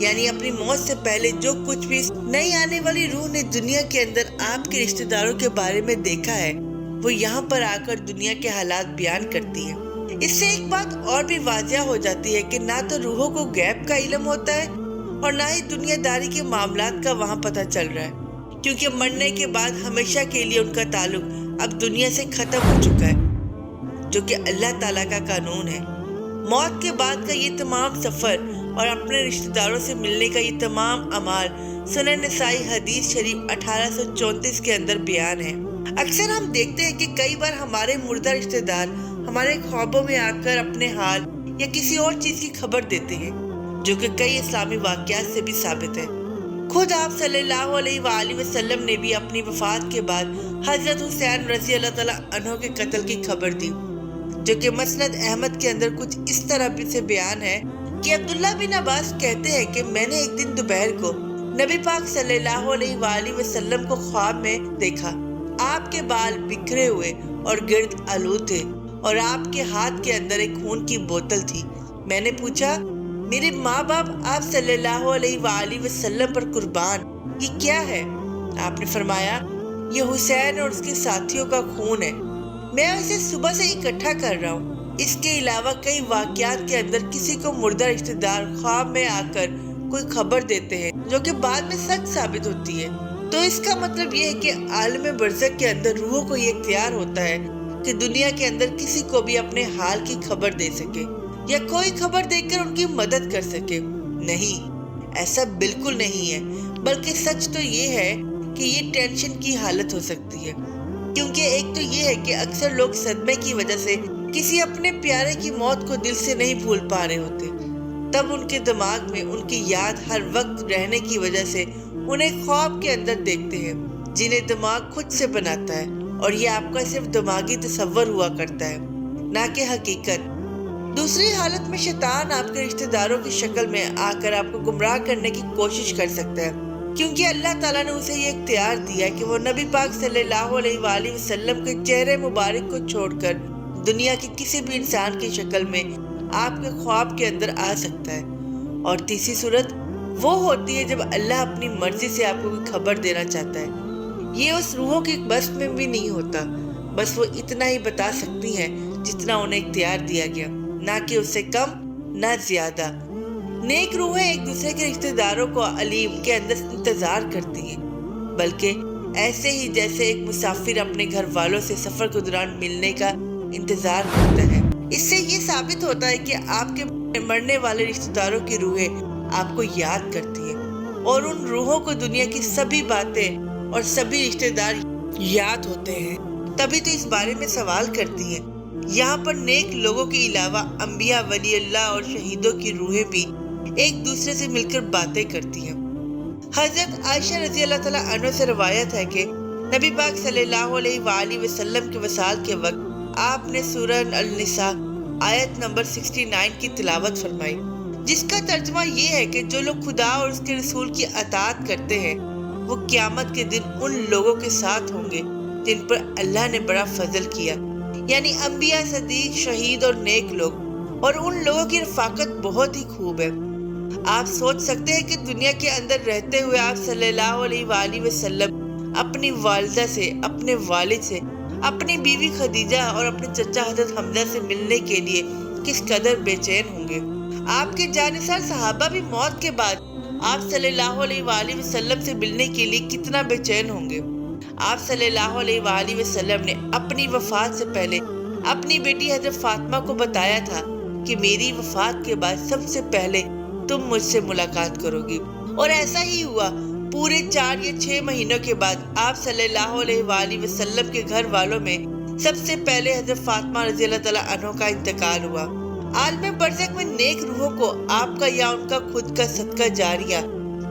یعنی اپنی موت سے پہلے جو کچھ بھی نئی آنے والی روح نے دنیا کے اندر آپ کے رشتہ داروں کے بارے میں دیکھا ہے وہ یہاں پر آ کر دنیا کے حالات بیان کرتی ہے۔ اس سے ایک بات اور بھی واضح ہو جاتی ہے کہ نہ تو روحوں کو غیب کا علم ہوتا ہے اور نہ ہی دنیا داری کے معاملات کا وہاں پتہ چل رہا ہے، کیونکہ مرنے کے بعد ہمیشہ کے لیے ان کا تعلق اب دنیا سے ختم ہو چکا ہے، جو کہ اللہ تعالیٰ کا قانون ہے۔ موت کے بعد کا یہ تمام سفر اور اپنے رشتہ داروں سے ملنے کا یہ تمام اعمال سنن نسائی حدیث شریف 1834 کے اندر بیان ہے۔ اکثر ہم دیکھتے ہیں کہ کئی بار ہمارے مردہ رشتہ دار ہمارے خوابوں میں آ کر اپنے حال یا کسی اور چیز کی خبر دیتے ہیں، جو کہ کئی اسلامی واقعات سے بھی ثابت ہے۔ خود آپ صلی اللہ علیہ وآلہ وسلم نے بھی اپنی وفات کے بعد حضرت حسین رضی اللہ تعالیٰ عنہ کے قتل کی خبر دی، جو کہ مسند احمد کے اندر کچھ اس طرح بھی سے بیان ہے کہ عبداللہ بن عباس کہتے ہیں کہ میں نے ایک دن دوپہر کو نبی پاک صلی اللہ علیہ وآلہ وسلم کو خواب میں دیکھا۔ آپ کے بال بکھرے ہوئے اور گرد آلود تھے اور آپ کے ہاتھ کے اندر ایک خون کی بوتل تھی۔ میں نے پوچھا، میرے ماں باپ آپ صلی اللہ علیہ وآلہ وسلم پر قربان، یہ کیا ہے؟ آپ نے فرمایا، یہ حسین اور اس کے ساتھیوں کا خون ہے، میں اسے صبح سے اکٹھا کر رہا ہوں۔ اس کے علاوہ کئی واقعات کے اندر کسی کو مردہ رشتہ دار خواب میں آ کر کوئی خبر دیتے ہیں جو کہ بعد میں سچ ثابت ہوتی ہے، تو اس کا مطلب یہ ہے کہ عالم برزخ کے اندر روحوں کو یہ اختیار ہوتا ہے کہ دنیا کے اندر کسی کو بھی اپنے حال کی خبر دے سکے یا کوئی خبر دے کر ان کی مدد کر سکے۔ نہیں، ایسا بالکل نہیں ہے، بلکہ سچ تو یہ ہے کہ یہ ٹینشن کی حالت ہو سکتی ہے، کیونکہ ایک تو یہ ہے کہ اکثر لوگ صدمے کی وجہ سے کسی اپنے پیارے کی موت کو دل سے نہیں بھول پا رہے ہوتے، تب ان کے دماغ میں ان کی یاد ہر وقت رہنے کی وجہ سے انہیں خواب کے اندر دیکھتے ہیں، جنہیں دماغ خود سے بناتا ہے، اور یہ آپ کا صرف دماغی تصور ہوا کرتا ہے، نہ کہ حقیقت۔ دوسری حالت میں شیطان آپ کے رشتہ داروں کی شکل میں آ کر آپ کو گمراہ کرنے کی کوشش کر سکتا ہے، کیونکہ اللہ تعالیٰ نے اسے یہ اختیار دیا کہ وہ نبی پاک صلی اللہ علیہ وآلہ وسلم کے چہرے مبارک کو چھوڑ کر دنیا کے کسی بھی انسان کی شکل میں آپ کے خواب کے اندر آ سکتا ہے۔ اور تیسری صورت وہ ہوتی ہے جب اللہ اپنی مرضی سے آپ کو کوئی خبر دینا چاہتا ہے، یہ اس روحوں کی بس میں بھی نہیں ہوتا، بس وہ اتنا ہی بتا سکتی ہیں جتنا انہیں اختیار دیا گیا، نہ کہ اس سے کم نہ زیادہ۔ نیک روحیں ایک دوسرے کے رشتہ داروں کو علیم کے اندر انتظار کرتی ہیں، بلکہ ایسے ہی جیسے ایک مسافر اپنے گھر والوں سے سفر کے دوران ملنے کا انتظار کرتا ہے۔ اس سے یہ ثابت ہوتا ہے کہ آپ کے مرنے والے رشتہ داروں کی روحیں آپ کو یاد کرتی ہیں، اور ان روحوں کو دنیا کی سبھی باتیں اور سبھی رشتہ دار یاد ہوتے ہیں، تبھی تو اس بارے میں سوال کرتی ہیں۔ یہاں پر نیک لوگوں کے علاوہ انبیاء، ولی اللہ اور شہیدوں کی روحیں بھی ایک دوسرے سے مل کر باتیں کرتی ہیں۔ حضرت عائشہ رضی اللہ تعالیٰ عنہ سے روایت ہے کہ نبی پاک صلی اللہ علیہ وآلہ وسلم کے وصال کے وقت آپ نے سورہ النساء آیت نمبر 69 کی تلاوت فرمائی، جس کا ترجمہ یہ ہے کہ جو لوگ خدا اور اس کے رسول کی اطاعت کرتے ہیں وہ قیامت کے دن ان لوگوں کے ساتھ ہوں گے جن پر اللہ نے بڑا فضل کیا، یعنی انبیاء، صدیق، شہید اور نیک لوگ، اور ان لوگوں کی رفاقت بہت ہی خوب ہے۔ آپ سوچ سکتے ہیں کہ دنیا کے اندر رہتے ہوئے آپ صلی اللہ علیہ وآلہ وسلم اپنی والدہ سے، اپنے والد سے، اپنی بیوی خدیجہ اور اپنے چچا حضرت حمزہ سے ملنے کے لیے کس قدر بے چین ہوں گے۔ آپ کے جانثار صحابہ بھی موت کے بعد آپ صلی اللہ علیہ وآلہ وسلم سے ملنے کے لیے کتنا بے چین ہوں گے۔ آپ صلی اللہ علیہ وآلہ وسلم نے اپنی وفات سے پہلے اپنی بیٹی حضرت فاطمہ کو بتایا تھا کہ میری وفات کے بعد سب سے پہلے تم مجھ سے ملاقات کرو گی، اور ایسا ہی ہوا۔ پورے 4 یا 6 مہینوں کے بعد آپ صلی اللہ علیہ وآلہ وسلم کے گھر والوں میں سب سے پہلے حضرت فاطمہ رضی اللہ تعالیٰ عنہ کا انتقال ہوا۔ عالم برزخ میں نیک روحوں کو آپ کا یا ان کا خود کا صدقہ جاریہ،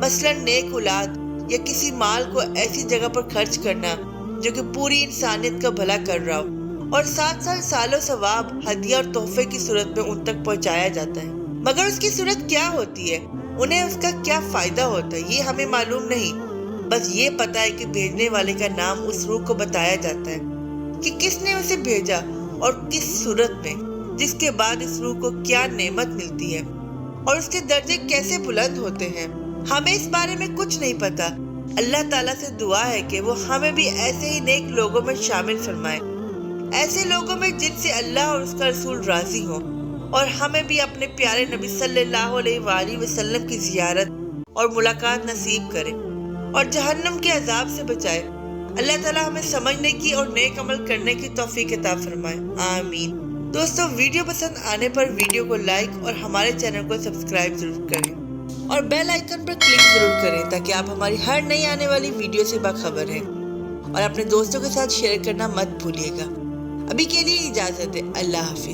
مثلا نیک اولاد یا کسی مال کو ایسی جگہ پر خرچ کرنا جو کہ پوری انسانیت کا بھلا کر رہا ہو، اور ساتھ سالوں ثواب، ہدیہ اور تحفے کی صورت میں ان تک پہنچایا جاتا ہے۔ مگر اس کی صورت کیا ہوتی ہے، انہیں اس کا کیا فائدہ ہوتا ہے، یہ ہمیں معلوم نہیں۔ بس یہ پتا ہے کہ بھیجنے والے کا نام اس روح کو بتایا جاتا ہے کہ کس نے اسے بھیجا اور کس صورت میں، جس کے بعد اس روح کو کیا نعمت ملتی ہے۔ اور اس کے درجے کیسے بلند ہوتے ہیں۔ ہمیں اس بارے میں کچھ نہیں پتا۔ اللہ تعالیٰ سے دعا ہے کہ وہ ہمیں بھی ایسے ہی نیک لوگوں میں شامل فرمائے، ایسے لوگوں میں جن سے اللہ اور اس کا رسول راضی ہوں، اور ہمیں بھی اپنے پیارے نبی صلی اللہ علیہ وآلہ وسلم کی زیارت اور ملاقات نصیب کرے اور جہنم کے عذاب سے بچائے۔ اللہ تعالیٰ ہمیں سمجھنے کی اور نیک عمل کرنے کی توفیق عطا فرمائے، آمین۔ دوستو، ویڈیو پسند آنے پر ویڈیو کو لائک اور ہمارے چینل کو سبسکرائب ضرور کریں اور بیل آئیکن پر کلک ضرور کریں تاکہ آپ ہماری ہر نئی آنے والی ویڈیو سے باخبر ہیں، اور اپنے دوستوں کے ساتھ شیئر کرنا مت بھولیے گا۔ ابھی کے لیے اجازت ہے، اللہ حافظ۔